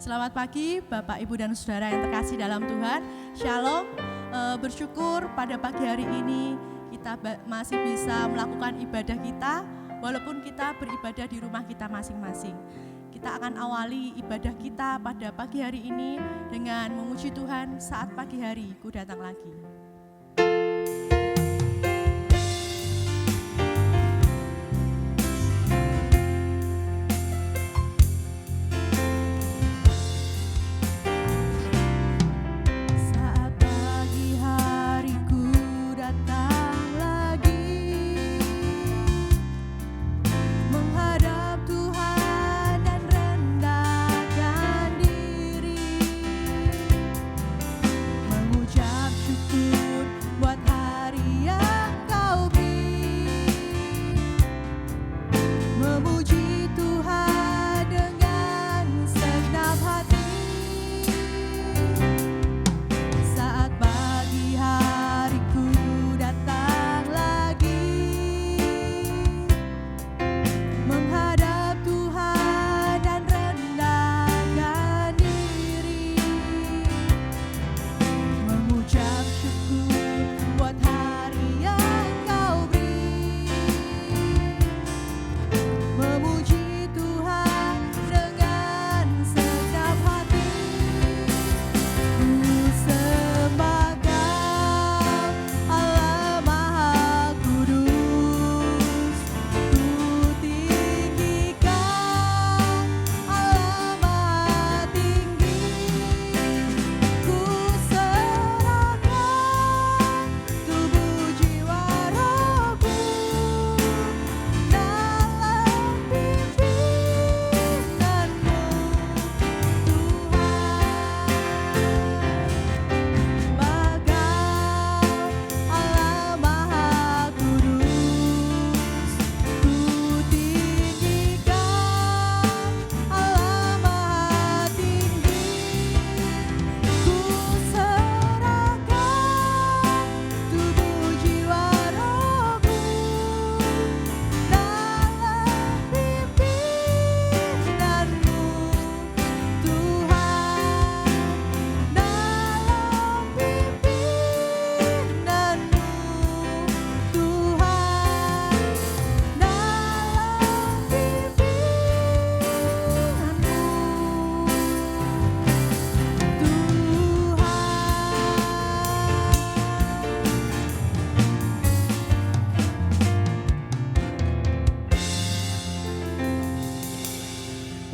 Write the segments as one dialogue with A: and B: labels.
A: Selamat pagi Bapak, Ibu, dan Saudara yang terkasih dalam Tuhan. Shalom. Bersyukur pada pagi hari ini kita masih bisa melakukan ibadah kita walaupun kita beribadah di rumah kita masing-masing. Kita akan awali ibadah kita pada pagi hari ini dengan memuji Tuhan saat pagi hari ku datang lagi.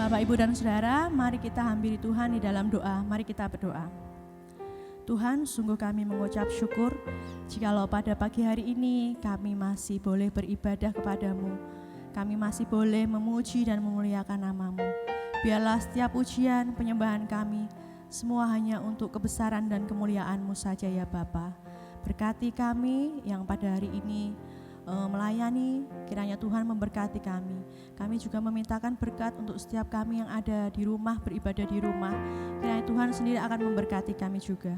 A: Bapak, Ibu, dan Saudara, mari kita hampiri Tuhan di dalam doa. Mari kita berdoa. Tuhan, sungguh kami mengucap syukur jikalau pada pagi hari ini kami masih boleh beribadah kepadamu. Kami masih boleh memuji dan memuliakan nama-Mu. Biarlah setiap pujian, penyembahan kami semua hanya untuk kebesaran dan kemuliaan-Mu saja ya Bapa. Berkati kami yang pada hari ini melayani, kiranya Tuhan memberkati kami. Kami juga memintakan berkat untuk setiap kami yang ada di rumah, beribadah di rumah. Kiranya Tuhan sendiri akan memberkati kami juga.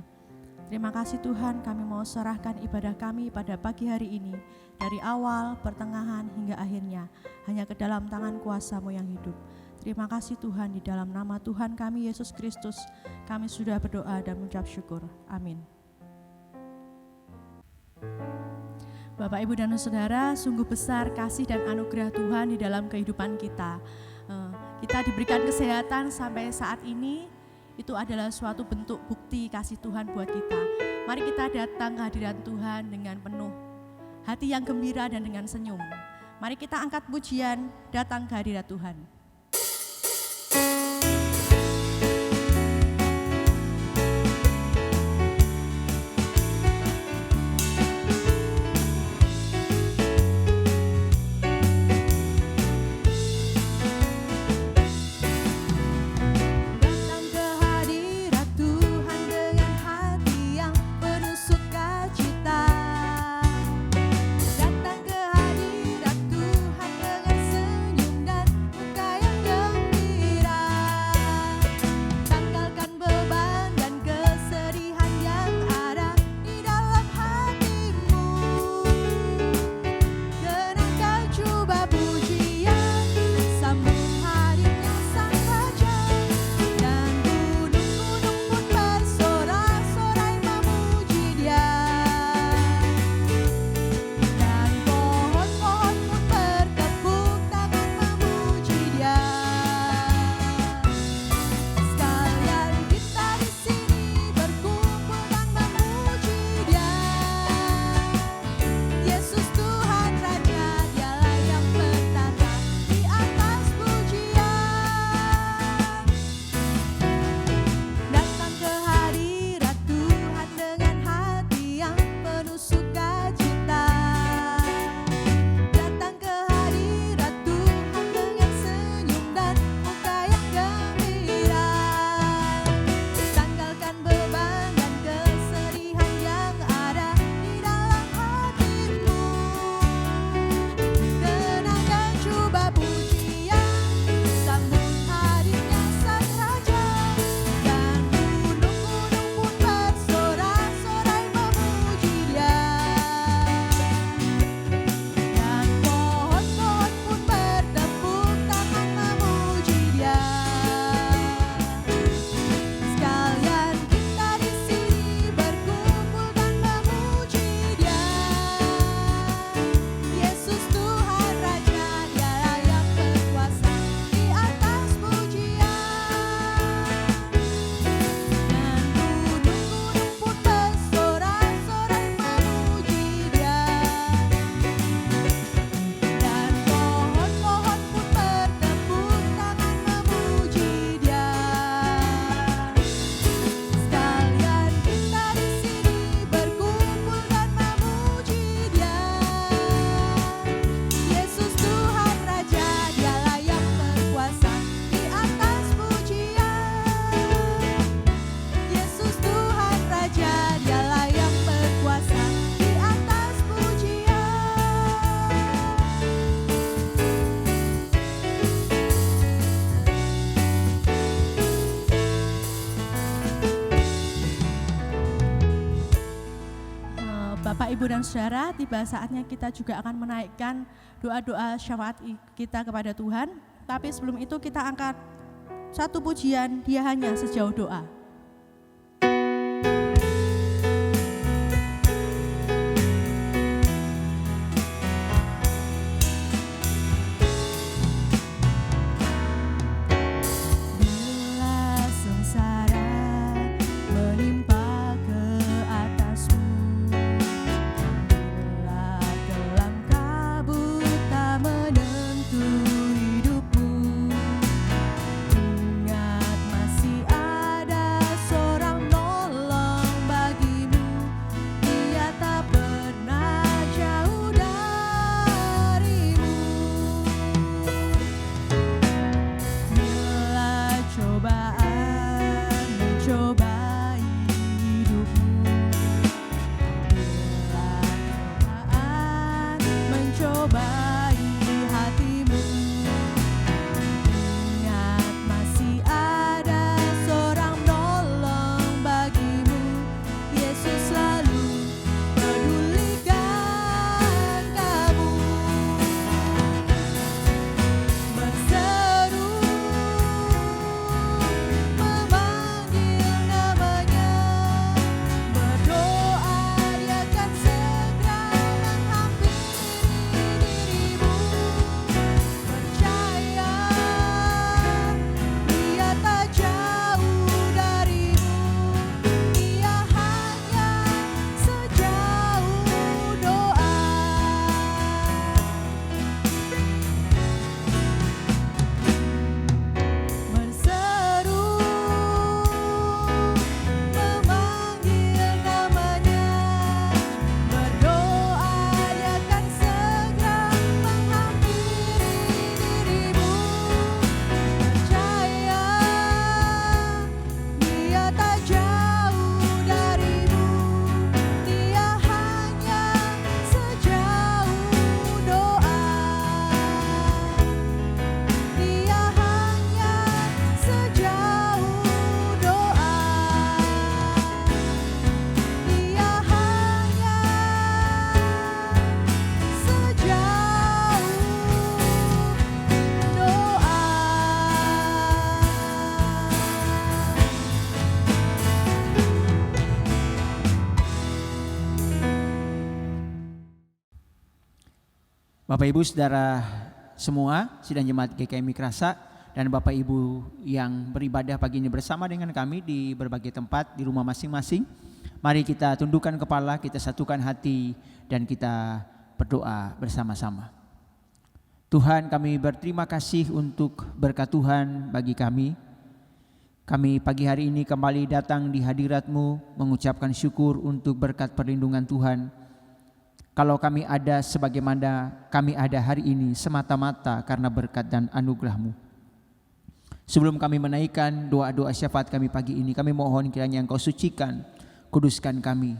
A: Terima kasih Tuhan, kami mau serahkan ibadah kami pada pagi hari ini, dari awal, pertengahan, hingga akhirnya, hanya ke dalam tangan kuasa-Mu yang hidup. Terima kasih Tuhan, di dalam nama Tuhan kami Yesus Kristus, kami sudah berdoa dan mengucap syukur. Amin. Bapak, Ibu, dan Saudara, sungguh besar kasih dan anugerah Tuhan di dalam kehidupan kita. Kita diberikan kesehatan sampai saat ini, itu adalah suatu bentuk bukti kasih Tuhan buat kita. Mari kita datang ke hadirat Tuhan dengan penuh hati yang gembira dan dengan senyum. Mari kita angkat pujian, datang ke hadirat Tuhan.
B: Datang ke hadirat Tuhan dengan senyum dan
A: Bapak, Ibu, dan Saudara, tiba saatnya kita juga akan menaikkan doa-doa syafaat kita kepada Tuhan. Tapi sebelum itu kita angkat satu pujian, Dia Hanya Sejauh Doa.
B: Bapak Ibu Saudara semua, sidang jemaat GKI Mikrasa dan Bapak Ibu yang beribadah pagi ini bersama dengan kami di berbagai tempat di rumah masing-masing. Mari kita tundukkan kepala, kita satukan hati dan kita berdoa bersama-sama. Tuhan, kami berterima kasih untuk berkat Tuhan bagi kami. Kami pagi hari ini kembali datang di hadirat-Mu mengucapkan syukur untuk berkat perlindungan Tuhan. Kalau kami ada sebagaimana kami ada hari ini semata-mata karena berkat dan anugerah-Mu. Sebelum kami menaikkan doa-doa syafaat kami pagi ini, kami mohon kiranya Engkau sucikan, kuduskan kami,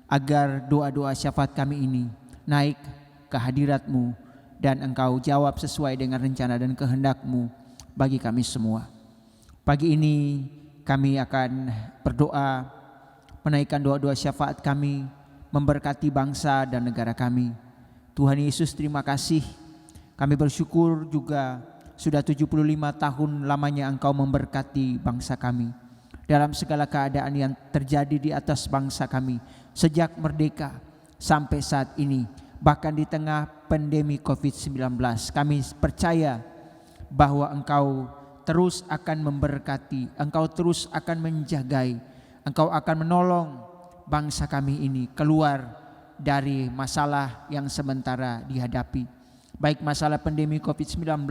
B: agar doa-doa syafaat kami ini naik ke hadirat-Mu dan Engkau jawab sesuai dengan rencana dan kehendak-Mu bagi kami semua. Pagi ini kami akan berdoa, menaikkan doa-doa syafaat kami, memberkati bangsa dan negara kami. Tuhan Yesus, terima kasih. Kami bersyukur juga sudah 75 tahun lamanya Engkau memberkati bangsa kami. Dalam segala keadaan yang terjadi di atas bangsa kami, sejak merdeka sampai saat ini, bahkan di tengah pandemi COVID-19, kami percaya bahwa Engkau terus akan memberkati, Engkau terus akan menjagai, Engkau akan menolong bangsa kami ini keluar dari masalah yang sementara dihadapi. Baik masalah pandemi COVID-19,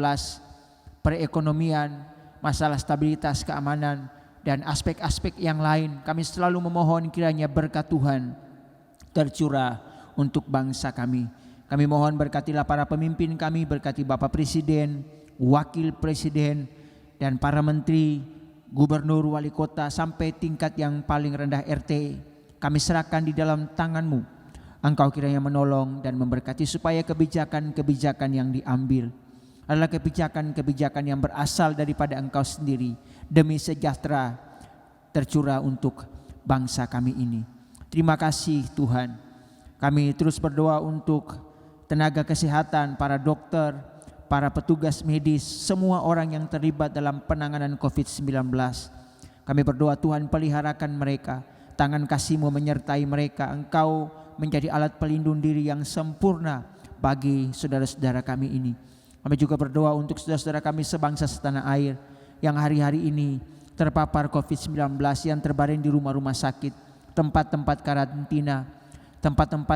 B: perekonomian, masalah stabilitas keamanan, dan aspek-aspek yang lain. Kami selalu memohon kiranya berkat Tuhan tercurah untuk bangsa kami. Kami mohon berkatilah para pemimpin kami, berkati Bapak Presiden, Wakil Presiden, dan para menteri, gubernur, wali kota, sampai tingkat yang paling rendah RT. Kami serahkan di dalam tangan-Mu. Engkau kiranya menolong dan memberkati supaya kebijakan-kebijakan yang diambil adalah kebijakan-kebijakan yang berasal daripada Engkau sendiri, demi sejahtera tercurah untuk bangsa kami ini. Terima kasih Tuhan. Kami terus berdoa untuk tenaga kesehatan, para dokter, para petugas medis, semua orang yang terlibat dalam penanganan COVID-19. Kami berdoa Tuhan peliharakan mereka, tangan kasih-Mu menyertai mereka. Engkau menjadi alat pelindung diri yang sempurna bagi saudara-saudara kami ini. Kami juga berdoa untuk saudara-saudara kami sebangsa setanah air yang hari-hari ini terpapar COVID-19, yang terbaring di rumah-rumah sakit, tempat-tempat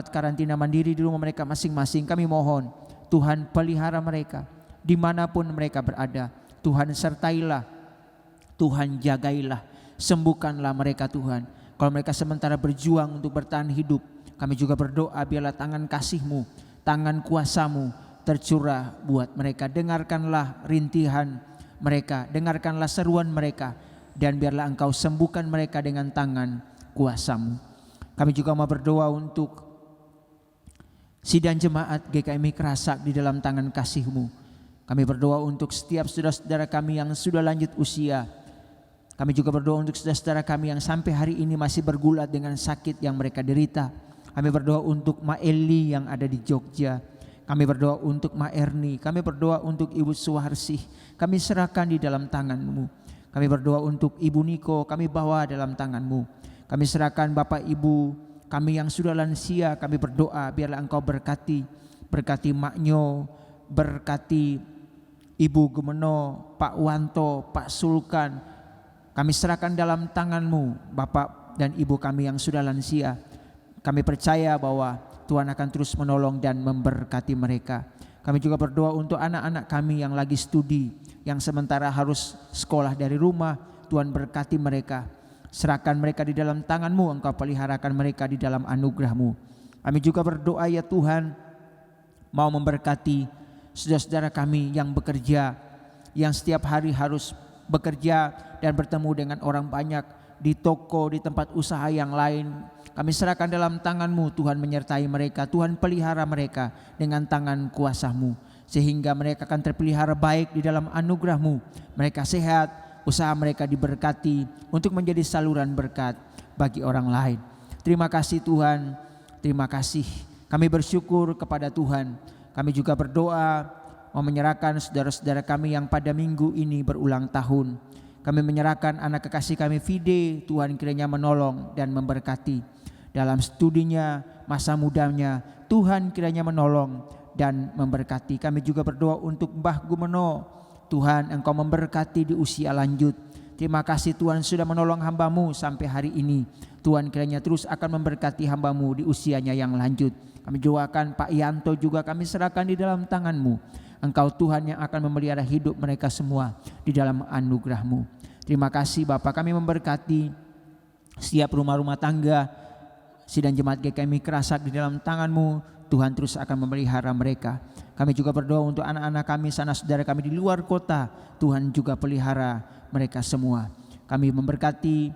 B: karantina mandiri di rumah mereka masing-masing. Kami mohon Tuhan pelihara mereka dimanapun mereka berada. Tuhan sertailah, Tuhan jagailah, sembuhkanlah mereka Tuhan. Kalau mereka sementara berjuang untuk bertahan hidup, kami juga berdoa biarlah tangan kasih-Mu, tangan kuasa-Mu tercurah buat mereka. Dengarkanlah rintihan mereka, dengarkanlah seruan mereka, dan biarlah Engkau sembuhkan mereka dengan tangan kuasa-Mu. Kami juga mau berdoa untuk sidang jemaat GKMI Kerasak di dalam tangan kasih-Mu. Kami berdoa untuk setiap saudara-saudara kami yang sudah lanjut usia. Kami juga berdoa untuk saudara-saudara kami yang sampai hari ini masih bergulat dengan sakit yang mereka derita. Kami berdoa untuk Ma Eli yang ada di Jogja. Kami berdoa untuk Ma Erni. Kami berdoa untuk Ibu Suharsih. Kami serahkan di dalam tangan-Mu. Kami berdoa untuk Ibu Niko. Kami bawa dalam tangan-Mu. Kami serahkan Bapak Ibu kami yang sudah lansia. Kami berdoa biarlah Engkau berkati Maknyo, berkati Ibu Gemeno, Pak Wanto, Pak Sulkan. Kami serahkan dalam tangan-Mu Bapak dan Ibu kami yang sudah lansia. Kami percaya bahwa Tuhan akan terus menolong dan memberkati mereka. Kami juga berdoa untuk anak-anak kami yang lagi studi, yang sementara harus sekolah dari rumah. Tuhan berkati mereka. Serahkan mereka di dalam tangan-Mu, Engkau peliharakan mereka di dalam anugerah-Mu. Kami juga berdoa ya Tuhan, mau memberkati saudara-saudara kami yang bekerja, yang setiap hari harus bekerja dan bertemu dengan orang banyak di toko, di tempat usaha yang lain. Kami serahkan dalam tangan-Mu, Tuhan menyertai mereka, Tuhan pelihara mereka dengan tangan kuasa-Mu, sehingga mereka akan terpelihara baik di dalam anugerah-Mu. Mereka sehat, usaha mereka diberkati untuk menjadi saluran berkat bagi orang lain. Terima kasih Tuhan, terima kasih. Kami bersyukur kepada Tuhan. Kami juga berdoa mau menyerahkan saudara-saudara kami yang pada minggu ini berulang tahun. Kami menyerahkan anak kekasih kami Fide, Tuhan kiranya menolong dan memberkati dalam studinya, masa mudanya. Tuhan kiranya menolong dan memberkati. Kami juga berdoa untuk Mbah Gumeno. Tuhan Engkau memberkati di usia lanjut. Terima kasih Tuhan sudah menolong hamba-Mu sampai hari ini. Tuhan kiranya terus akan memberkati hamba-Mu di usianya yang lanjut. Kami doakan Pak Yanto juga kami serahkan di dalam tangan-Mu. Engkau Tuhan yang akan memelihara hidup mereka semua di dalam anugerah-Mu. Terima kasih Bapak, kami memberkati setiap rumah-rumah tangga sidang jemaat GKMI Kerasak di dalam tangan-Mu. Tuhan terus akan memelihara mereka. Kami juga berdoa untuk anak-anak kami, sanak saudara kami di luar kota. Tuhan juga pelihara mereka semua. Kami memberkati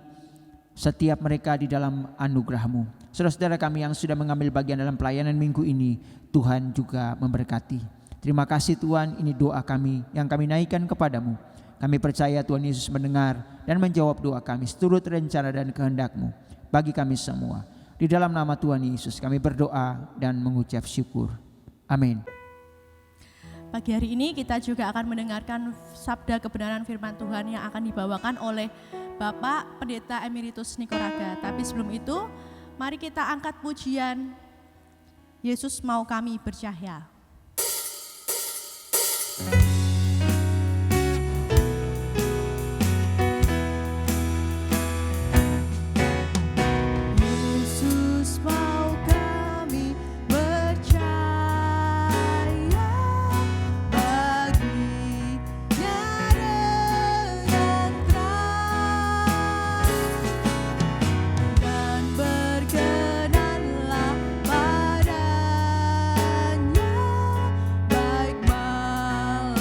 B: setiap mereka di dalam anugerah-Mu. Saudara-saudara kami yang sudah mengambil bagian dalam pelayanan minggu ini, Tuhan juga memberkati. Terima kasih Tuhan, ini doa kami yang kami naikkan kepadamu. Kami percaya Tuhan Yesus mendengar dan menjawab doa kami seturut rencana dan kehendak-Mu bagi kami semua. Di dalam nama Tuhan Yesus kami berdoa dan mengucap syukur. Amin.
A: Pagi hari ini kita juga akan mendengarkan sabda kebenaran firman Tuhan yang akan dibawakan oleh Bapak Pendeta Emeritus Nikoraga. Tapi sebelum itu, mari kita angkat pujian Yesus mau kami bercahaya.
C: Padanya baik malam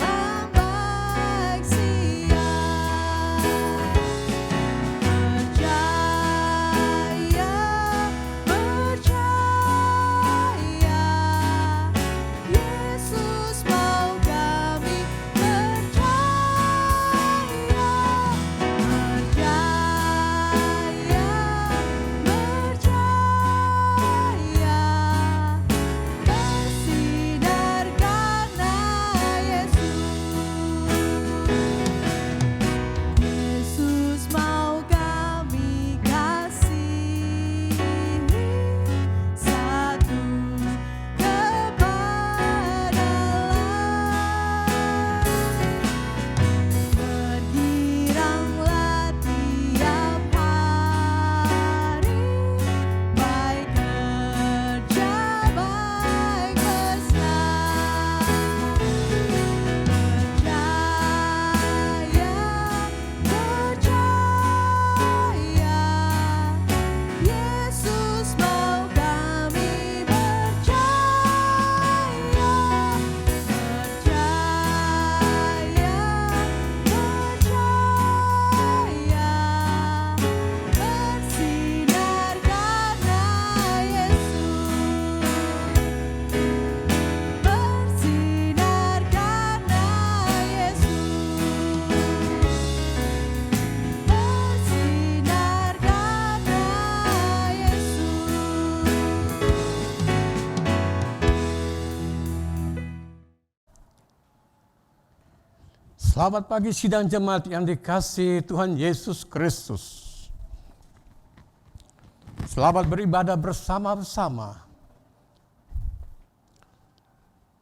C: Selamat pagi sidang jemaat yang dikasihi Tuhan Yesus Kristus. Selamat beribadah bersama-sama.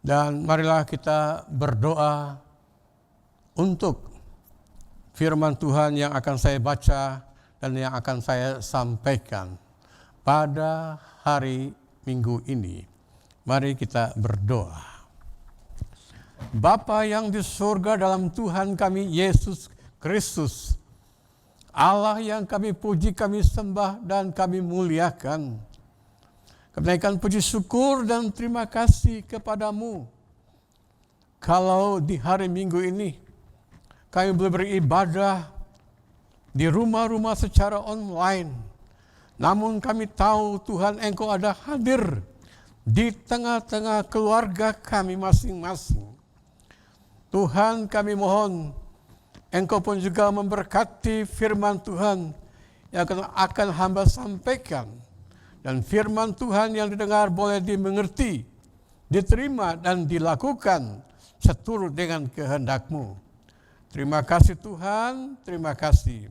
C: Dan marilah kita berdoa untuk firman Tuhan yang akan saya baca dan yang akan saya sampaikan pada hari Minggu ini. Mari kita berdoa. Bapa yang di surga, dalam Tuhan kami Yesus Kristus, Allah yang kami puji, kami sembah, dan kami muliakan. Kami naikkan puji syukur dan terima kasih kepadamu. Kalau di hari Minggu ini kami boleh beribadah di rumah-rumah secara online, namun kami tahu Tuhan Engkau ada hadir di tengah-tengah keluarga kami masing-masing. Tuhan, kami mohon Engkau pun juga memberkati firman Tuhan yang akan hamba sampaikan. Dan firman Tuhan yang didengar boleh dimengerti, diterima dan dilakukan seturut dengan kehendak-Mu. Terima kasih Tuhan, terima kasih.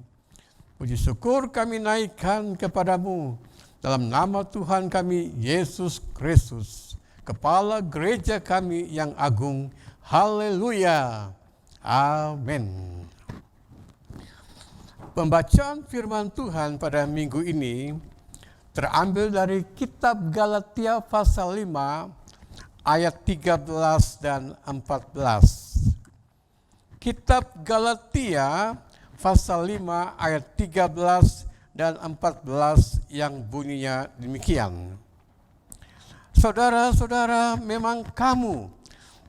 C: Puji syukur kami naikkan kepadamu dalam nama Tuhan kami Yesus Kristus, Kepala Gereja kami yang agung. Haleluya. Amin. Pembacaan firman Tuhan pada minggu ini terambil dari kitab Galatia pasal 5 ayat 13 dan 14. Kitab Galatia pasal 5 ayat 13 dan 14 yang bunyinya demikian. Saudara-saudara, memang kamu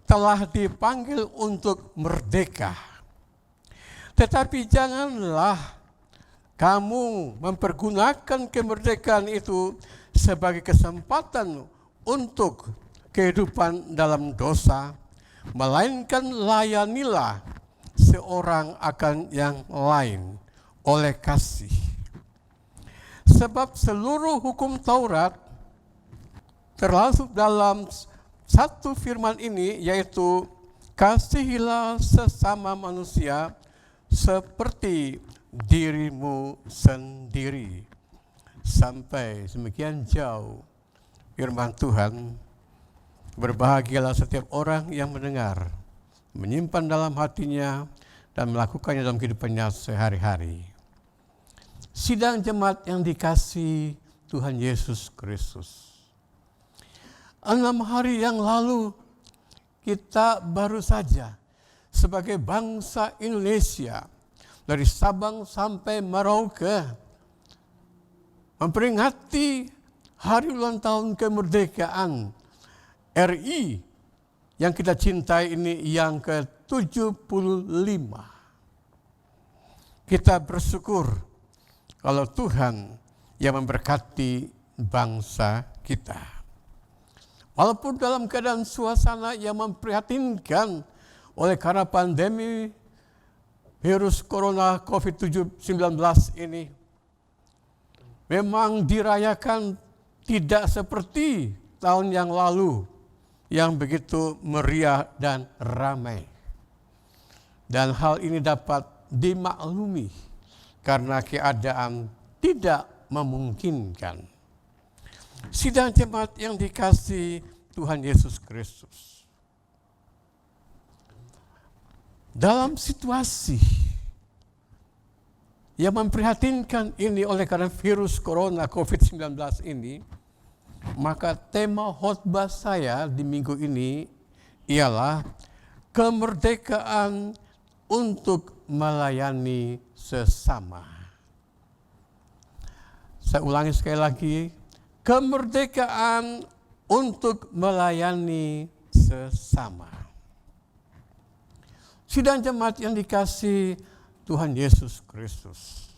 C: telah dipanggil untuk merdeka. Tetapi janganlah kamu mempergunakan kemerdekaan itu sebagai kesempatan untuk kehidupan dalam dosa, melainkan layanilah seorang akan yang lain oleh kasih. Sebab seluruh hukum Taurat termasuk dalam satu firman ini, yaitu kasihilah sesama manusia seperti dirimu sendiri. Sampai semakian jauh firman Tuhan. Berbahagialah setiap orang yang mendengar, menyimpan dalam hatinya, dan melakukannya dalam kehidupannya sehari-hari. Sidang jemaat yang dikasihi Tuhan Yesus Kristus. 6 hari yang lalu kita baru saja sebagai bangsa Indonesia dari Sabang sampai Merauke memperingati hari ulang tahun kemerdekaan RI yang kita cintai ini yang ke-75. Kita bersyukur kalau Tuhan yang memberkati bangsa kita. Walaupun dalam keadaan suasana yang memprihatinkan oleh karena pandemi virus corona COVID-19 ini, memang dirayakan tidak seperti tahun yang lalu yang begitu meriah dan ramai. Dan hal ini dapat dimaklumi karena keadaan tidak memungkinkan. Sidang jemaat yang dikasihi Tuhan Yesus Kristus. Dalam situasi yang memprihatinkan ini oleh karena virus corona COVID-19 ini, maka tema khotbah saya di minggu ini ialah kemerdekaan untuk melayani sesama. Saya ulangi sekali lagi. Kemerdekaan untuk melayani sesama. Sidang jemaat yang dikasihi Tuhan Yesus Kristus.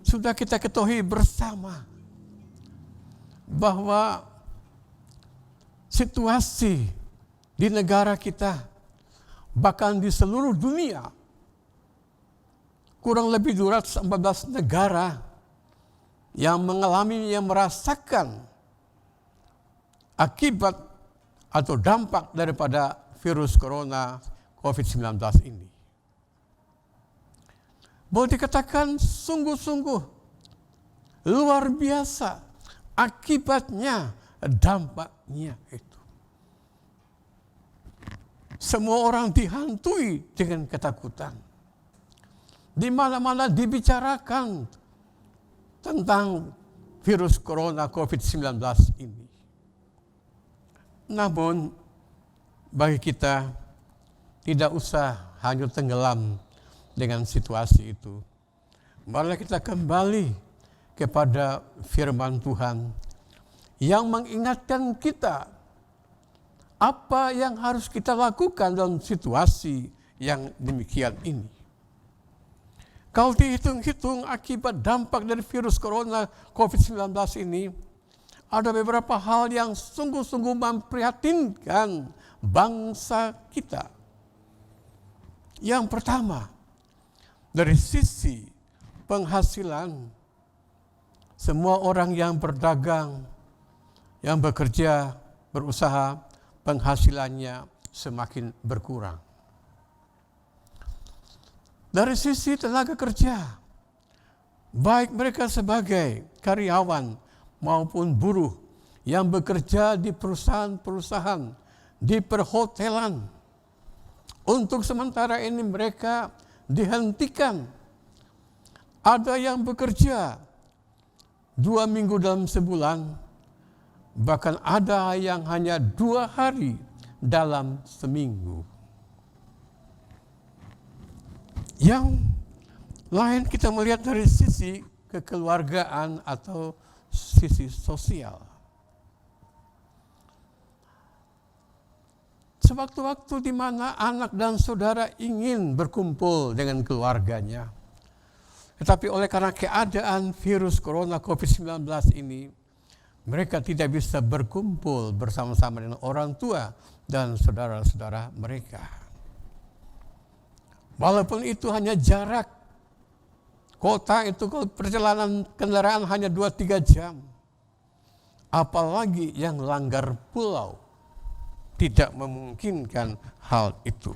C: Sudah kita ketahui bersama bahwa situasi di negara kita, bahkan di seluruh dunia, kurang lebih 214 negara yang mengalami, yang merasakan akibat atau dampak daripada virus corona COVID-19 ini. Boleh dikatakan sungguh-sungguh luar biasa akibatnya, dampaknya itu. Semua orang dihantui dengan ketakutan. Di mana-mana dibicarakan tentang virus corona COVID-19 ini. Namun, bagi kita tidak usah hanya tenggelam dengan situasi itu. Marilah kita kembali kepada firman Tuhan yang mengingatkan kita apa yang harus kita lakukan dalam situasi yang demikian ini. Kalau dihitung-hitung akibat dampak dari virus corona COVID-19 ini, ada beberapa hal yang sungguh-sungguh memprihatinkan bangsa kita. Yang pertama, dari sisi penghasilan, semua orang yang berdagang, yang bekerja, berusaha, penghasilannya semakin berkurang. Dari sisi tenaga kerja, baik mereka sebagai karyawan maupun buruh yang bekerja di perusahaan-perusahaan, di perhotelan, untuk sementara ini mereka dihentikan. Ada yang bekerja 2 minggu dalam sebulan, bahkan ada yang hanya 2 hari dalam seminggu. Yang lain kita melihat dari sisi kekeluargaan atau sisi sosial. Sewaktu-waktu di mana anak dan saudara ingin berkumpul dengan keluarganya, tetapi oleh karena keadaan virus corona COVID-19 ini, mereka tidak bisa berkumpul bersama-sama dengan orang tua dan saudara-saudara mereka. Walaupun itu hanya jarak, kota itu kalau perjalanan kendaraan hanya 2-3 jam. Apalagi yang langgar pulau, tidak memungkinkan hal itu.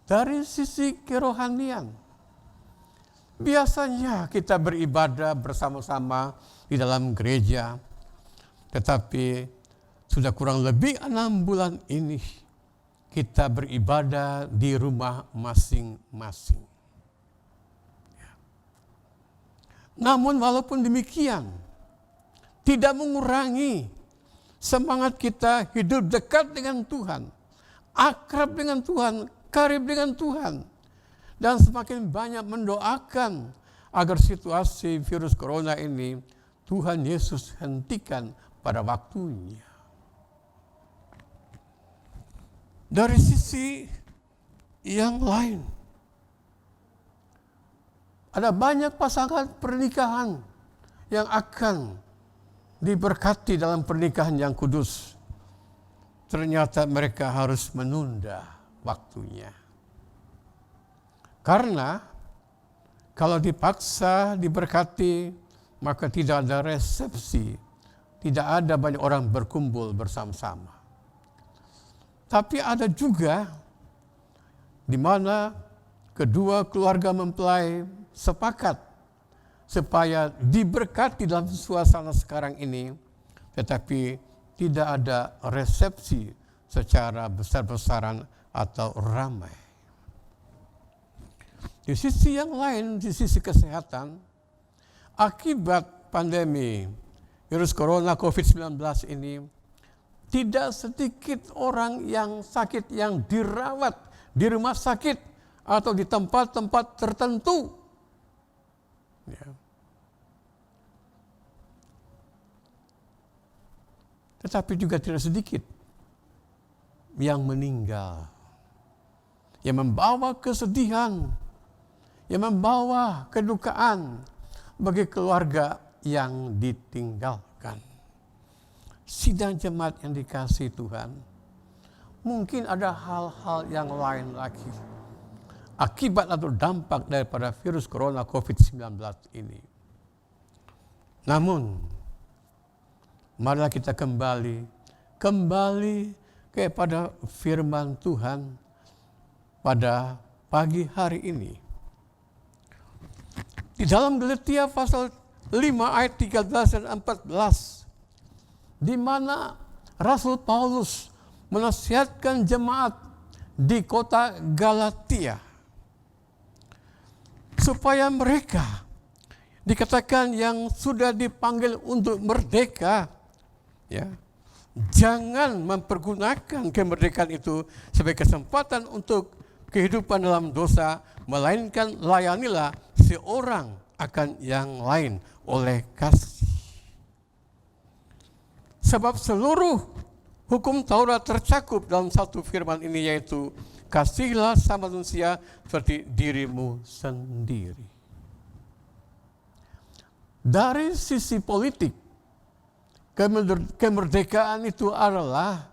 C: Dari sisi kerohanian, biasanya kita beribadah bersama-sama di dalam gereja, tetapi sudah kurang lebih 6 bulan ini kita beribadah di rumah masing-masing. Namun walaupun demikian, tidak mengurangi semangat kita hidup dekat dengan Tuhan, akrab dengan Tuhan, karib dengan Tuhan, dan semakin banyak mendoakan agar situasi virus corona ini Tuhan Yesus hentikan pada waktunya. Dari sisi yang lain, ada banyak pasangan pernikahan yang akan diberkati dalam pernikahan yang kudus. Ternyata mereka harus menunda waktunya. Karena kalau dipaksa diberkati, maka tidak ada resepsi, tidak ada banyak orang berkumpul bersama-sama. Tapi ada juga di mana kedua keluarga mempelai sepakat supaya diberkati dalam suasana sekarang ini, tetapi tidak ada resepsi secara besar-besaran atau ramai. Di sisi yang lain, di sisi kesehatan, akibat pandemi virus corona COVID-19 ini, tidak sedikit orang yang sakit yang dirawat di rumah sakit atau di tempat-tempat tertentu. Ya. Tetapi juga tidak sedikit yang meninggal, yang membawa kesedihan, yang membawa kedukaan bagi keluarga yang ditinggalkan. Sidang jemaat yang dikasihi Tuhan, mungkin ada hal-hal yang lain lagi akibat atau dampak daripada virus corona COVID-19 ini. Namun, marilah kita kembali kepada firman Tuhan pada pagi hari ini. Di dalam Galatia pasal 5 ayat 13 dan 14, di mana Rasul Paulus menasihatkan jemaat di kota Galatia supaya mereka dikatakan yang sudah dipanggil untuk merdeka, ya, jangan mempergunakan kemerdekaan itu sebagai kesempatan untuk kehidupan dalam dosa, melainkan layanilah seorang akan yang lain oleh kasih. Sebab seluruh hukum Taurat tercakup dalam satu firman ini, yaitu kasihilah sama manusia seperti dirimu sendiri. Dari sisi politik, kemerdekaan itu adalah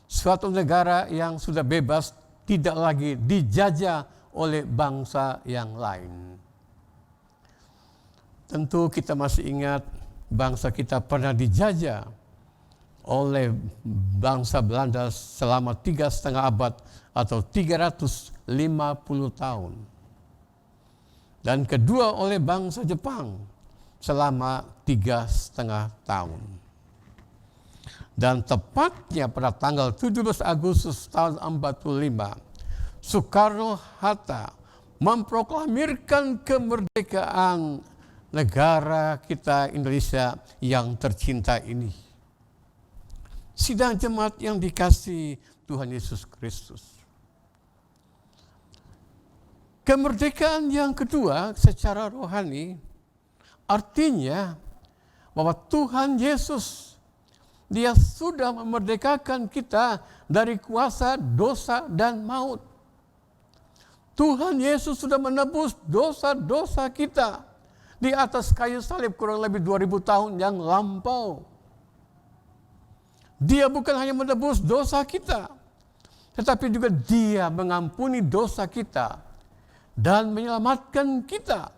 C: suatu negara yang sudah bebas, tidak lagi dijajah oleh bangsa yang lain. Tentu kita masih ingat bangsa kita pernah dijajah oleh bangsa Belanda selama 3,5 abad atau 350 tahun. Dan kedua oleh bangsa Jepang selama 3,5 tahun. Dan tepatnya pada tanggal 17 Agustus tahun 45, Soekarno-Hatta memproklamirkan kemerdekaan negara kita Indonesia yang tercinta ini. Sidang jemaat yang dikasihi Tuhan Yesus Kristus. Kemerdekaan yang kedua secara rohani artinya bahwa Tuhan Yesus, Dia sudah memerdekakan kita dari kuasa dosa dan maut. Tuhan Yesus sudah menebus dosa-dosa kita di atas kayu salib kurang lebih 2000 tahun yang lampau. Dia bukan hanya menebus dosa kita, tetapi juga Dia mengampuni dosa kita dan menyelamatkan kita.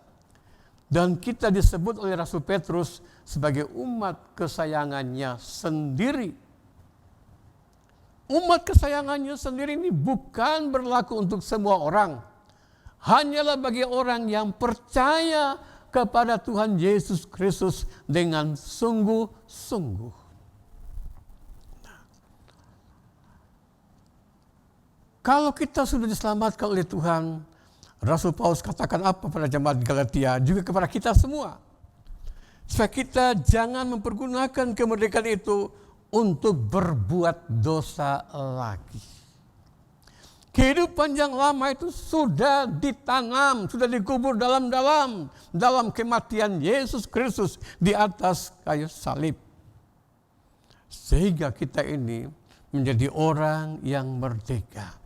C: Dan kita disebut oleh Rasul Petrus sebagai umat kesayangannya sendiri. Umat kesayangannya sendiri ini bukan berlaku untuk semua orang. Hanyalah bagi orang yang percaya kepada Tuhan Yesus Kristus dengan sungguh-sungguh. Kalau kita sudah diselamatkan oleh Tuhan, Rasul Paulus katakan apa pada jemaat Galatia, juga kepada kita semua. Supaya kita jangan mempergunakan kemerdekaan itu untuk berbuat dosa lagi. Kehidupan yang lama itu sudah ditanam, sudah dikubur dalam kematian Yesus Kristus di atas kayu salib. Sehingga kita ini menjadi orang yang merdeka.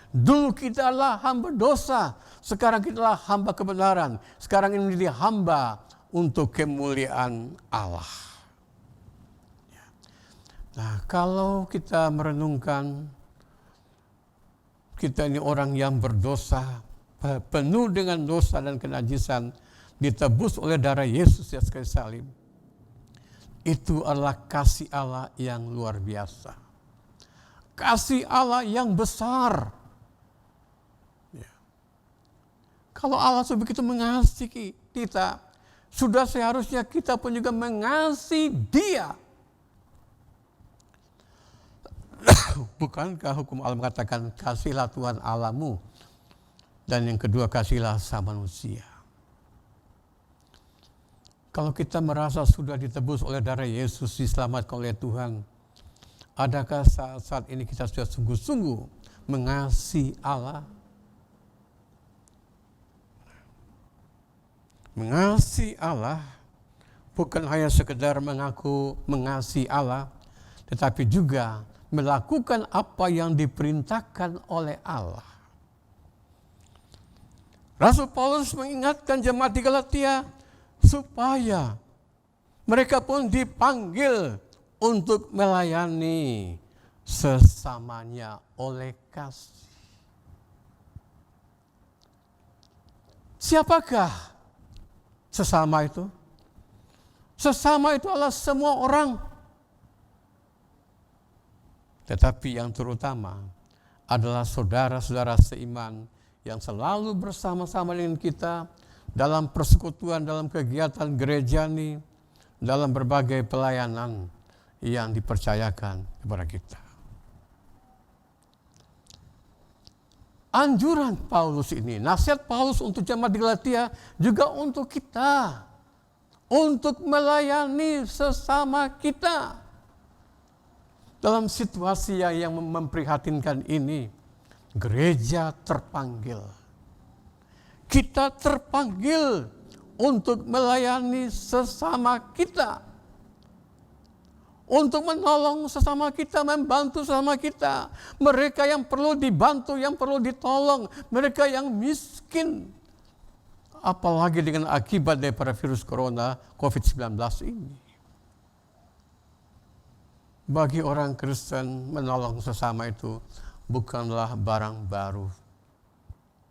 C: Dulu kita adalah hamba dosa, sekarang kita adalah hamba kebenaran. Sekarang ini menjadi hamba untuk kemuliaan Allah. Nah, kalau kita merenungkan, kita ini orang yang berdosa, penuh dengan dosa dan kenajisan, ditebus oleh darah Yesus di atas kayu salib. Itu adalah kasih Allah yang luar biasa. Kasih Allah yang besar. Kalau Allah begitu mengasihi kita, sudah seharusnya kita pun juga mengasihi Dia. Bukankah hukum Allah mengatakan kasihlah Tuhan Allahmu, dan yang kedua kasihlah sama manusia. Kalau kita merasa sudah ditebus oleh darah Yesus, diselamatkan oleh Tuhan, adakah saat ini kita sudah sungguh-sungguh mengasihi Allah? Mengasihi Allah bukan hanya sekedar mengaku mengasihi Allah, tetapi juga melakukan apa yang diperintahkan oleh Allah. Rasul Paulus mengingatkan jemaat di Galatia supaya mereka pun dipanggil untuk melayani sesamanya oleh kasih. Siapakah sesama itu? Sesama itu adalah semua orang. Tetapi yang terutama adalah saudara-saudara seiman yang selalu bersama-sama dengan kita dalam persekutuan, dalam kegiatan gereja ini, dalam berbagai pelayanan yang dipercayakan kepada kita. Anjuran Paulus ini, nasihat Paulus untuk jemaat di Galatia juga untuk kita, untuk melayani sesama kita. Dalam situasi yang memprihatinkan ini, gereja terpanggil. Kita terpanggil untuk melayani sesama kita. Untuk menolong sesama kita, membantu sesama kita. Mereka yang perlu dibantu, yang perlu ditolong. Mereka yang miskin. Apalagi dengan akibat daripada virus corona, COVID-19 ini. Bagi orang Kristen, menolong sesama itu bukanlah barang baru.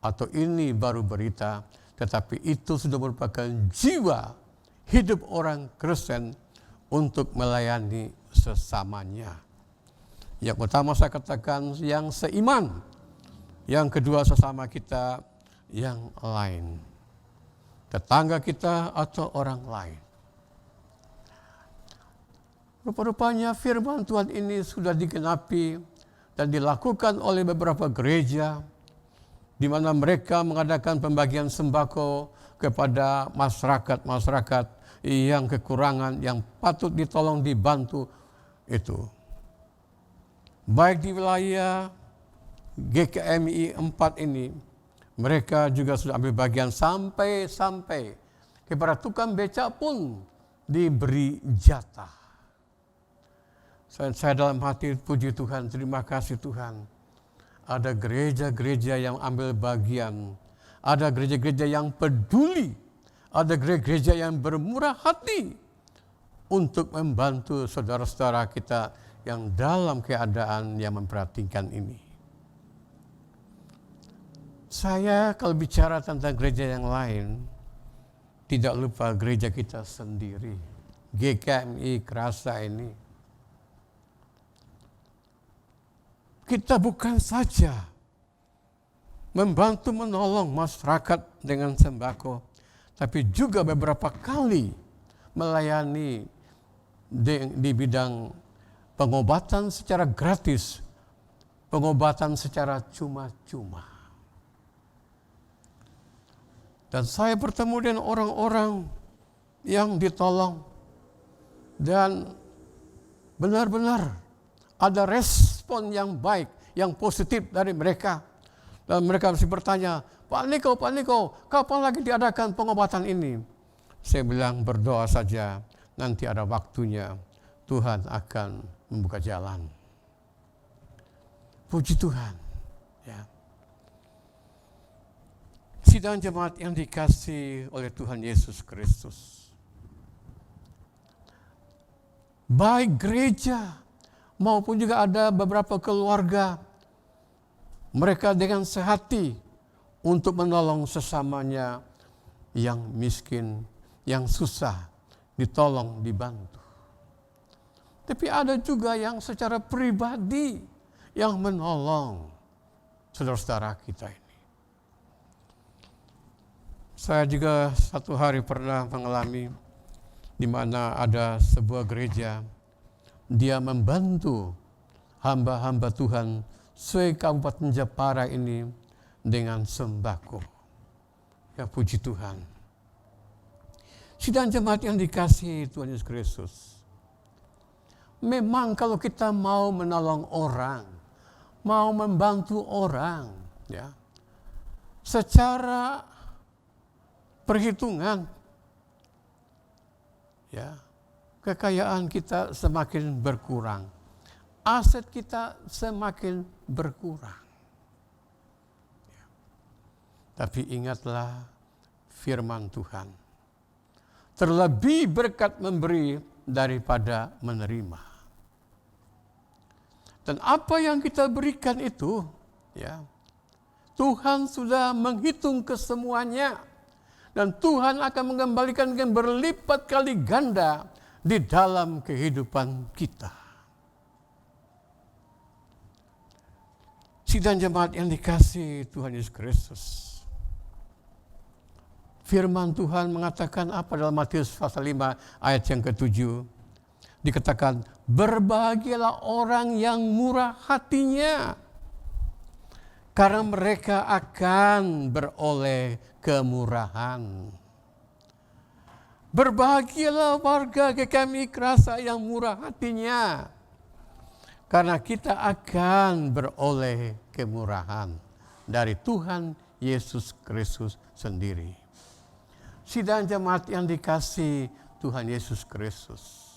C: Atau ini baru berita, tetapi itu sudah merupakan jiwa hidup orang Kristen untuk melayani sesamanya. Yang pertama saya katakan yang seiman. Yang kedua sesama kita yang lain. Tetangga kita atau orang lain. Rupa-rupanya firman Tuhan ini sudah digenapi dan dilakukan oleh beberapa gereja di mana mereka mengadakan pembagian sembako kepada masyarakat yang kekurangan, yang patut ditolong, dibantu itu. Baik di wilayah GKMI 4 ini, mereka juga sudah ambil bagian sampai kepada tukang becak pun diberi jatah. Saya dalam hati puji Tuhan, terima kasih Tuhan. Ada gereja-gereja yang ambil bagian. Ada gereja-gereja yang peduli. Ada gereja-gereja yang bermurah hati untuk membantu saudara-saudara kita yang dalam keadaan yang memperhatikan ini. Saya kalau bicara tentang gereja yang lain, tidak lupa gereja kita sendiri. GKMI Kerasa ini. Kita bukan saja membantu menolong masyarakat dengan sembako, tapi juga beberapa kali melayani di bidang pengobatan secara gratis, pengobatan secara cuma-cuma. Dan saya bertemu dengan orang-orang yang ditolong dan benar-benar ada respon yang baik, yang positif dari mereka. Dan mereka mesti bertanya, Pak Niko, kapan lagi diadakan pengobatan ini? Saya bilang berdoa saja, nanti ada waktunya Tuhan akan membuka jalan. Puji Tuhan. Ya. Sidang jemaat yang dikasihi oleh Tuhan Yesus Kristus. Baik gereja maupun juga ada beberapa keluarga, mereka dengan sehati untuk menolong sesamanya yang miskin, yang susah, ditolong, dibantu. Tapi ada juga yang secara pribadi yang menolong saudara-saudara kita ini. Saya juga satu hari pernah mengalami di mana ada sebuah gereja. Dia membantu hamba-hamba Tuhan se-Kabupaten Jepara ini dengan sembako. Ya puji Tuhan. Sidang jemaat yang dikasihi Tuhan Yesus Kristus. Memang kalau kita mau menolong orang, mau membantu orang, ya, secara perhitungan, ya, kekayaan kita semakin berkurang. Aset kita semakin berkurang. Ya. Tapi ingatlah firman Tuhan. Terlebih berkat memberi daripada menerima. Dan apa yang kita berikan itu, ya, Tuhan sudah menghitung kesemuanya. Dan Tuhan akan mengembalikan dengan berlipat kali ganda di dalam kehidupan kita. Sidang jemaat yang dikasihi Tuhan Yesus Kristus. Firman Tuhan mengatakan apa dalam Matius pasal 5 ayat yang ke-7? Dikatakan, berbahagialah orang yang murah hatinya, karena mereka akan beroleh kemurahan. Berbahagialah warga GKMI Krasa yang murah hatinya, karena kita akan beroleh kemurahan dari Tuhan Yesus Kristus sendiri. Sidang jemaat yang dikasihi Tuhan Yesus Kristus.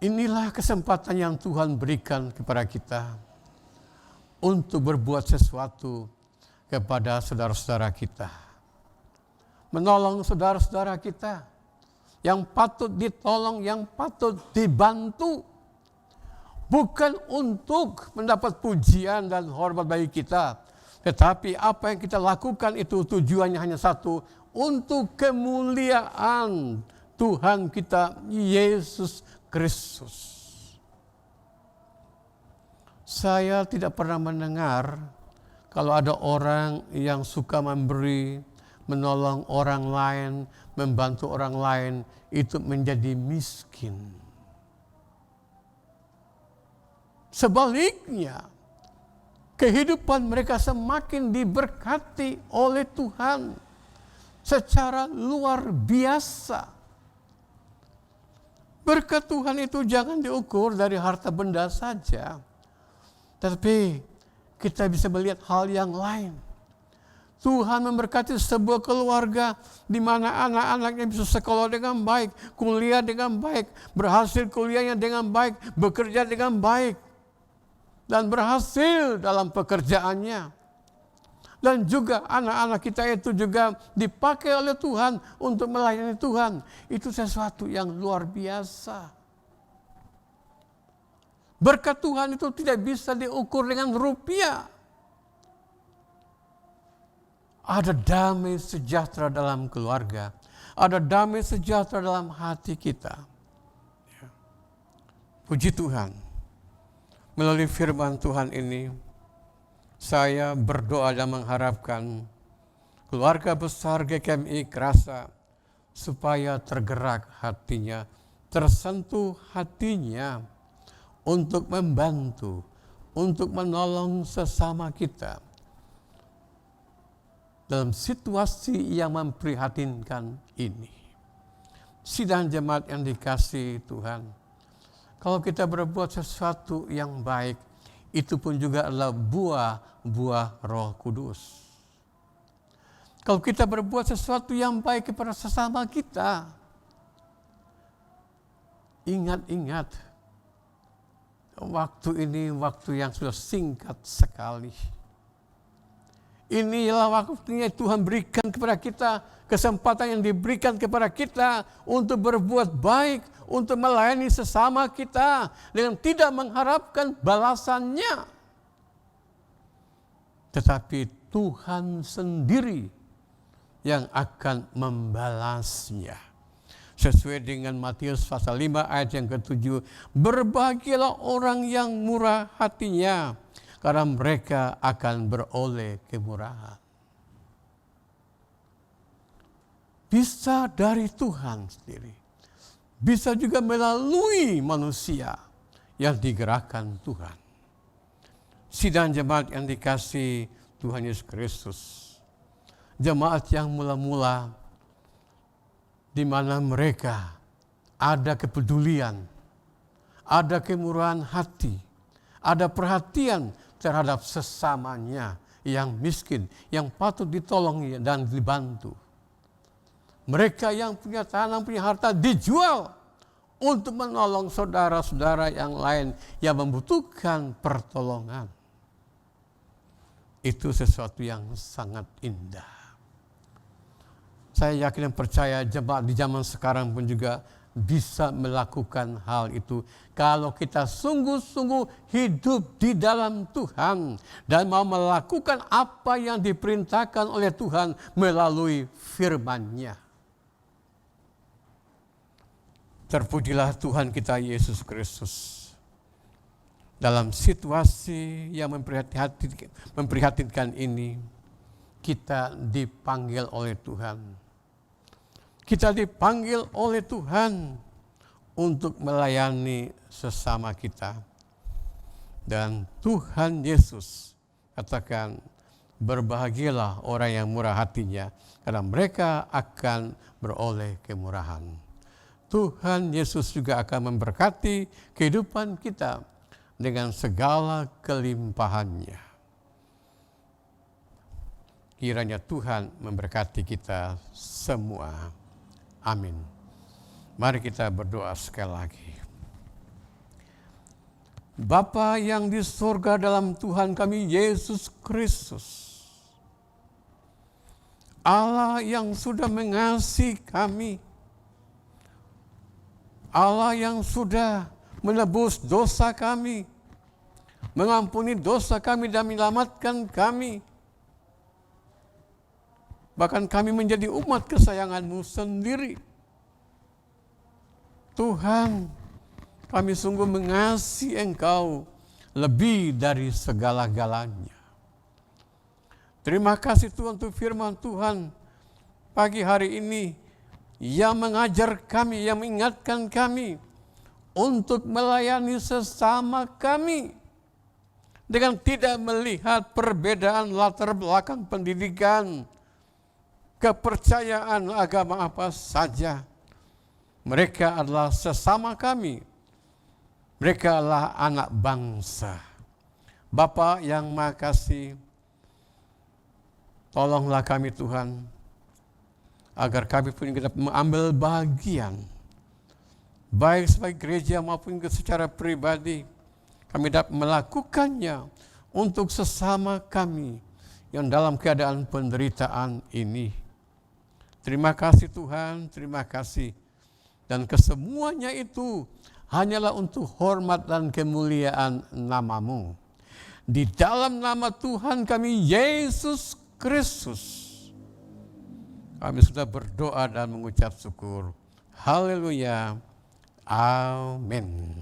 C: Inilah kesempatan yang Tuhan berikan kepada kita untuk berbuat sesuatu kepada saudara-saudara kita. Menolong saudara-saudara kita yang patut ditolong, yang patut dibantu. Bukan untuk mendapat pujian dan hormat bagi kita. Tetapi apa yang kita lakukan itu tujuannya hanya satu, untuk kemuliaan Tuhan kita Yesus Kristus. Saya tidak pernah mendengar kalau ada orang yang suka memberi, menolong orang lain, membantu orang lain, itu menjadi miskin. Sebaliknya, kehidupan mereka semakin diberkati oleh Tuhan secara luar biasa. Berkat Tuhan itu jangan diukur dari harta benda saja, tetapi kita bisa melihat hal yang lain. Tuhan memberkati sebuah keluarga di mana anak-anaknya bisa sekolah dengan baik, kuliah dengan baik, berhasil kuliahnya dengan baik, bekerja dengan baik, dan berhasil dalam pekerjaannya. Dan juga anak-anak kita itu juga dipakai oleh Tuhan untuk melayani Tuhan. Itu sesuatu yang luar biasa. Berkat Tuhan itu tidak bisa diukur dengan rupiah. Ada damai sejahtera dalam keluarga. Ada damai sejahtera dalam hati kita. Puji Tuhan. Melalui firman Tuhan ini, saya berdoa dan mengharapkan keluarga besar GKMI Krasa supaya tergerak hatinya, tersentuh hatinya untuk membantu, untuk menolong sesama kita dalam situasi yang memprihatinkan ini. Sidang jemaat yang dikasihi Tuhan, kalau kita berbuat sesuatu yang baik, itu pun juga adalah buah-buah Roh Kudus. Kalau kita berbuat sesuatu yang baik kepada sesama kita, ingat-ingat, waktu ini waktu yang sudah singkat sekali. Inilah waktunya Tuhan berikan kepada kita, kesempatan yang diberikan kepada kita untuk berbuat baik, untuk melayani sesama kita dengan tidak mengharapkan balasannya. Tetapi Tuhan sendiri yang akan membalasnya. Sesuai dengan Matius pasal 5 ayat yang ke-7, berbahagialah orang yang murah hatinya, karena mereka akan beroleh kemurahan. Bisa dari Tuhan sendiri. Bisa juga melalui manusia yang digerakkan Tuhan. Sidang jemaat yang dikasihi Tuhan Yesus Kristus. Jemaat yang mula-mula di mana mereka ada kepedulian, ada kemurahan hati, ada perhatian terhadap sesamanya yang miskin, yang patut ditolong dan dibantu. Mereka yang punya tanah, punya harta dijual untuk menolong saudara-saudara yang lain yang membutuhkan pertolongan. Itu sesuatu yang sangat indah. Saya yakin dan percaya jemaat di zaman sekarang pun juga bisa melakukan hal itu. Kalau kita sungguh-sungguh hidup di dalam Tuhan dan mau melakukan apa yang diperintahkan oleh Tuhan melalui firman-Nya. Terpujilah Tuhan kita Yesus Kristus. dalam situasi yang memprihatinkan ini, kita dipanggil oleh Tuhan. Kita dipanggil oleh Tuhan untuk melayani sesama kita. Dan Tuhan Yesus katakan, berbahagialah orang yang murah hatinya, karena mereka akan beroleh kemurahan. Tuhan Yesus juga akan memberkati kehidupan kita dengan segala kelimpahannya. Kiranya Tuhan memberkati kita semua. Amin. Mari kita berdoa sekali lagi. Bapa yang di surga, dalam Tuhan kami Yesus Kristus, Allah yang sudah mengasihi kami, Allah yang sudah menebus dosa kami, mengampuni dosa kami dan menyelamatkan kami. Bahkan kami menjadi umat kesayangan-Mu sendiri. Tuhan, kami sungguh mengasihi Engkau lebih dari segala-galanya. Terima kasih Tuhan untuk firman Tuhan pagi hari ini yang mengajar kami, yang mengingatkan kami untuk melayani sesama kami dengan tidak melihat perbedaan latar belakang pendidikan, kepercayaan agama apa saja. Mereka adalah sesama kami. Mereka adalah anak bangsa. Bapa yang Maha Kasih, tolonglah kami Tuhan, agar kami pun dapat mengambil bagian, baik sebagai gereja maupun secara pribadi, kami dapat melakukannya untuk sesama kami yang dalam keadaan penderitaan ini. Terima kasih Tuhan, terima kasih. Dan kesemuanya itu hanyalah untuk hormat dan kemuliaan nama-Mu. Di dalam nama Tuhan kami Yesus Kristus, kami sudah berdoa dan mengucap syukur. Haleluya. Amin.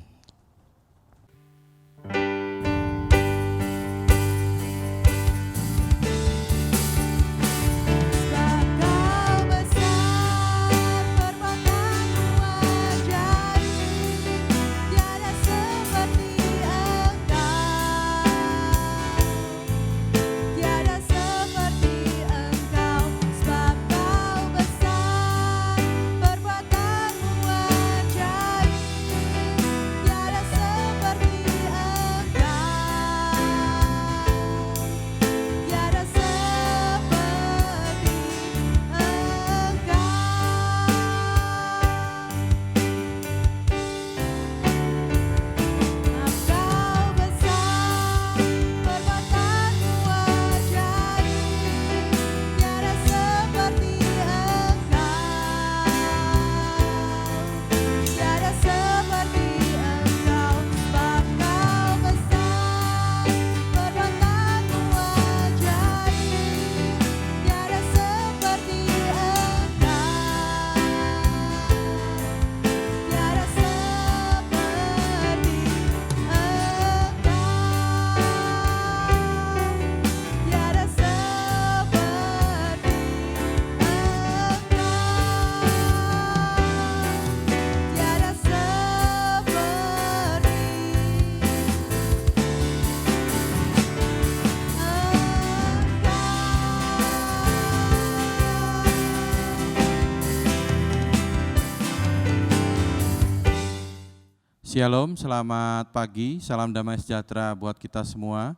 D: Shalom, selamat pagi, salam damai sejahtera buat kita semua.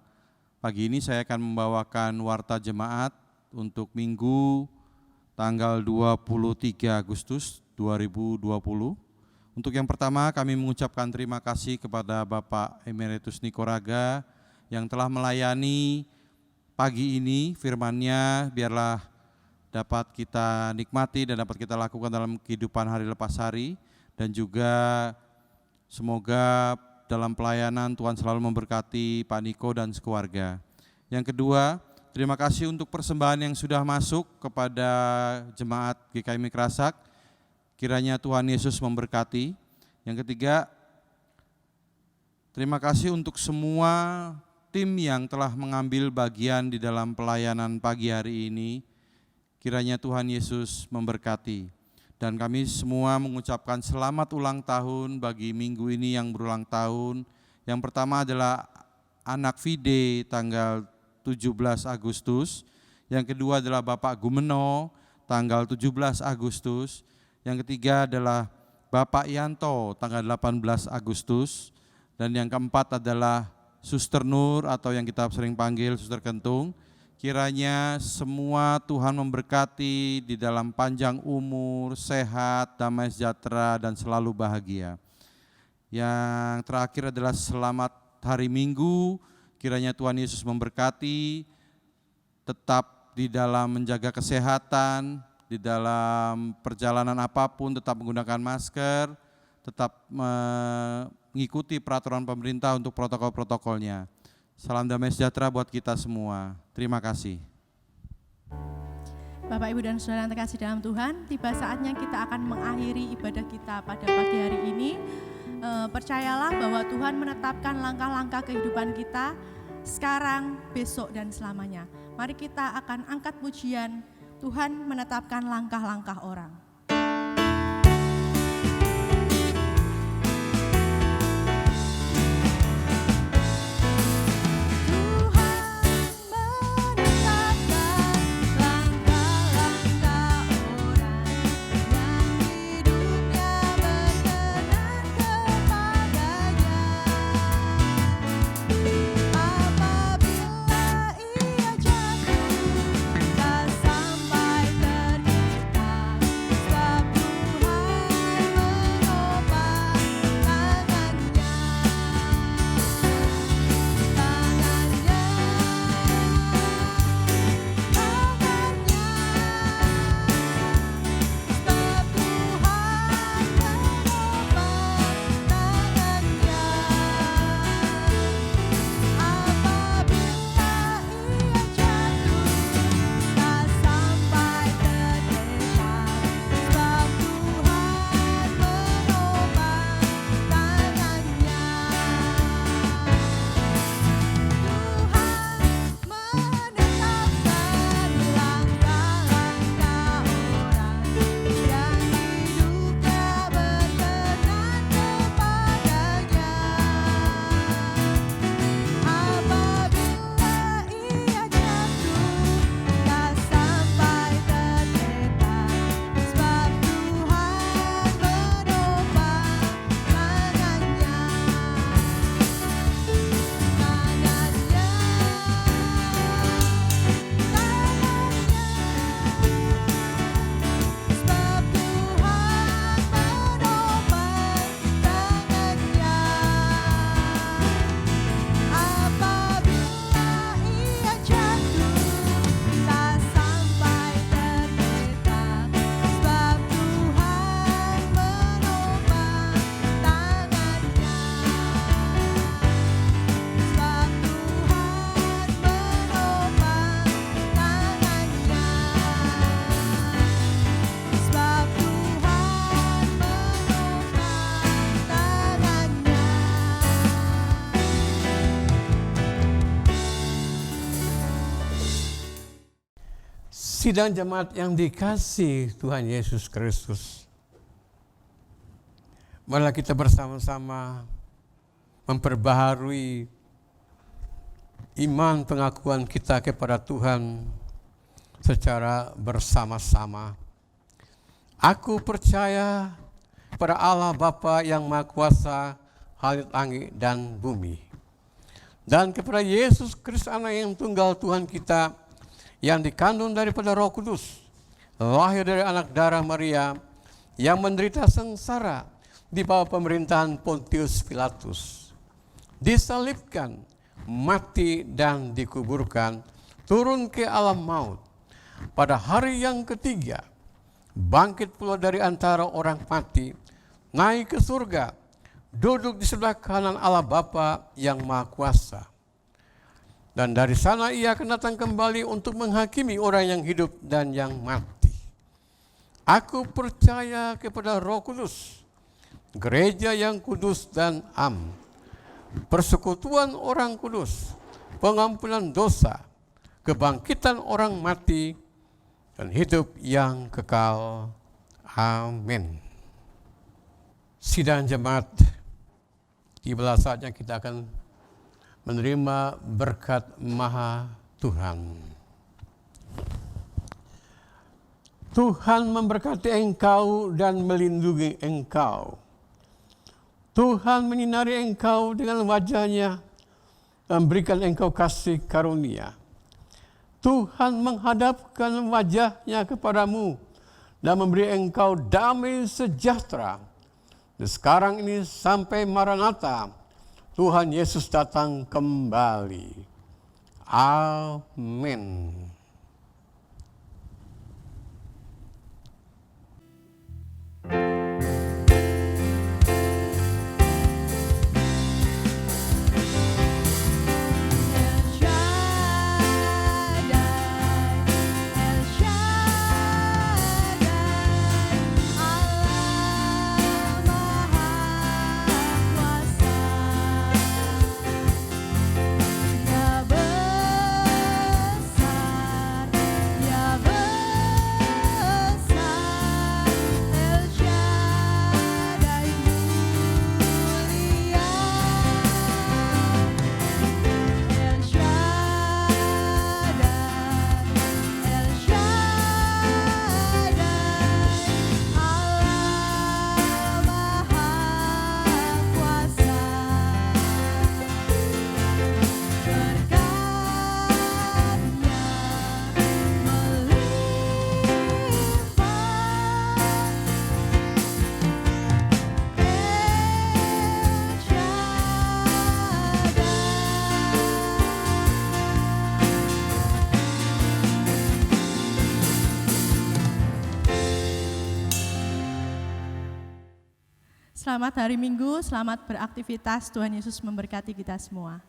D: Pagi ini saya akan membawakan warta jemaat untuk Minggu tanggal 23 Agustus 2020. Untuk yang pertama kami mengucapkan terima kasih kepada Bapak Emeritus Nikoraga yang telah melayani pagi ini firman-Nya, biarlah dapat kita nikmati dan dapat kita lakukan dalam kehidupan hari lepas hari, dan juga semoga dalam pelayanan Tuhan selalu memberkati Pak Niko dan sekeluarga. Yang kedua, terima kasih untuk persembahan yang sudah masuk kepada jemaat GKI Mikrasak. Kiranya Tuhan Yesus memberkati. Yang ketiga, Terima kasih untuk semua tim yang telah mengambil bagian di dalam pelayanan pagi hari ini. Kiranya Tuhan Yesus memberkati. Dan kami semua mengucapkan selamat ulang tahun bagi minggu ini yang berulang tahun. Yang pertama adalah anak Fide tanggal 17 Agustus. Yang kedua adalah Bapak Gumeno tanggal 17 Agustus. Yang ketiga adalah Bapak Yanto tanggal 18 Agustus. Dan yang keempat adalah Suster Nur atau yang kita sering panggil Suster Kentung. Kiranya semua Tuhan memberkati di dalam panjang umur, sehat, damai sejahtera, dan selalu bahagia. Yang terakhir adalah selamat hari Minggu, kiranya Tuhan Yesus memberkati, tetap di dalam menjaga kesehatan, di dalam perjalanan apapun tetap menggunakan masker, tetap mengikuti peraturan pemerintah untuk protokol-protokolnya. Salam damai sejahtera buat kita semua. Terima kasih.
A: Bapak, Ibu, dan Saudara yang terkasih dalam Tuhan, tiba saatnya kita akan mengakhiri ibadah kita pada pagi hari ini. Percayalah bahwa Tuhan menetapkan langkah-langkah kehidupan kita sekarang, besok, dan selamanya. Mari kita akan angkat pujian, Tuhan menetapkan langkah-langkah orang.
C: Sidang jemaat yang dikasihi Tuhan Yesus Kristus, marilah kita bersama-sama memperbaharui iman pengakuan kita kepada Tuhan secara bersama-sama. Aku percaya kepada Allah Bapa yang Maha Kuasa, langit dan bumi, dan kepada Yesus Kristus Anak yang tunggal Tuhan kita, yang dikandung daripada Roh Kudus, lahir dari anak darah Maria, yang menderita sengsara di bawah pemerintahan Pontius Pilatus, disalibkan, mati dan dikuburkan, turun ke alam maut. Pada hari yang ketiga, bangkit pula dari antara orang mati, naik ke surga, duduk di sebelah kanan Allah Bapa yang Maha Kuasa. Dan dari sana ia akan datang kembali untuk menghakimi orang yang hidup dan yang mati. Aku percaya kepada Roh Kudus, gereja yang kudus dan am, persekutuan orang kudus, pengampunan dosa, kebangkitan orang mati, dan hidup yang kekal. Amin. Sidang jemaat, tibalah saatnya kita akan menerima berkat Maha Tuhan. Tuhan memberkati engkau dan melindungi engkau. Tuhan menyinari engkau dengan wajah-Nya dan memberikan engkau kasih karunia. Tuhan menghadapkan wajah-Nya kepadamu dan memberi engkau damai sejahtera. Sekarang ini sampai Maranatha, Tuhan Yesus datang kembali. Amin.
A: Selamat hari Minggu, selamat beraktivitas. Tuhan Yesus memberkati kita semua.